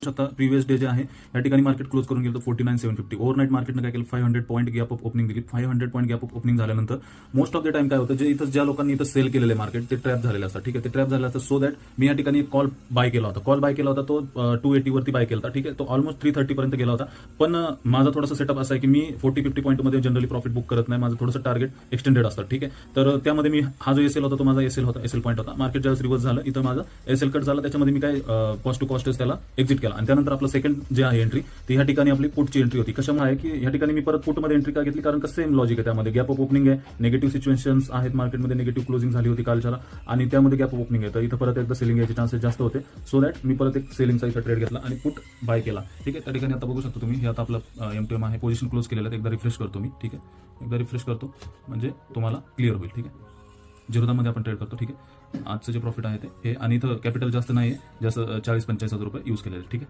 आता previous day जे आहे या ठिकाणी मार्केट क्लोज करून गेलं 49,750. ओव्हरनाईट मार्केटनं काय केलं 500 पॉईंट गॅप ऑफ ओपनिंग दिली. 500 पॉईंट गॅप ऑफ ओपनिंग झाल्यानंतर मोस्ट ऑफ द टाइम काय होतं, जे इथं ज्या लोकांनी इथं सेल केलेले मार्केट ते ट्रॅप झालेले असतात. ठीक आहे, ते ट्रॅप झाले असतात. सो दॅट मी या ठिकाणी कॉल बाय केला होता. तो 280 वरती बाय केला होता. ठीक आहे, तो ऑलमोस्ट 330 पर्यंत गेला होता. पण माझा थोडासा सेटअप असा आहे की मी 40-50 पॉईंटमध्ये जनरली प्रॉफिट बुक करत नाही. माझं थोडंसं टार्गेट एक्सटेंडेड असतं. ठीक आहे, तर त्यामध्ये मी हा जो एसएल होता तो माझा एसएल पॉईंट होता. मार्केट ज्यावेळेस रिव्हर्स झालं इथं माझं एसएल कट झाला. त्याच्यामध्ये मी काय कॉस्ट टू कॉस्ट त्याला एक्झिट केला आणि त्यानंतर आपलं सेकंड जे आहे एंट्री ती ह्या ठिकाणी आपली पुटची एंट्री होती. कशामुळे आहे की ह्या ठिकाणी मी परत पुटमध्ये एंट्री का घेतली, कारण का सेम लॉजिक आहे. त्यामध्ये गॅप ऑफ ओपनिंग आहे, निगेटिव्ह सिच्युएशन्स आहेत मार्केटमध्ये, निगेटिव्ह क्लोजिंग झाली होती कालच्याला आणि त्यामध्ये गॅप ऑफ ओपनिंग आहे. तर इथं परत एकदा सेलिंग याचे चान्सेस जास्त होते. सो दॅट मी परत एक सेलिंगचा इथं ट्रेड घेतला आणि पुट बाय केला. ठीक आहे, त्या ठिकाणी आता बघू शकतो तुम्ही, हे आता आपलं एमटीएम आहे, पोझिशन क्लोज केलेलं आहे. एकदा रिफ्रेश करतो मी. ठीक आहे, एकदा रिफ्रेश करतो म्हणजे तुम्हाला क्लिअर होईल. ठीक आहे, जिरोदामध्ये आपण ट्रेड करतो. ठीक आहे, आजचं जे प्रॉफिट आहे ते हे, आणि इथं कॅपिटल जास्त नाही आहे, जसं 40-45 हजार रुपये यूज केलेले. ठीक आहे.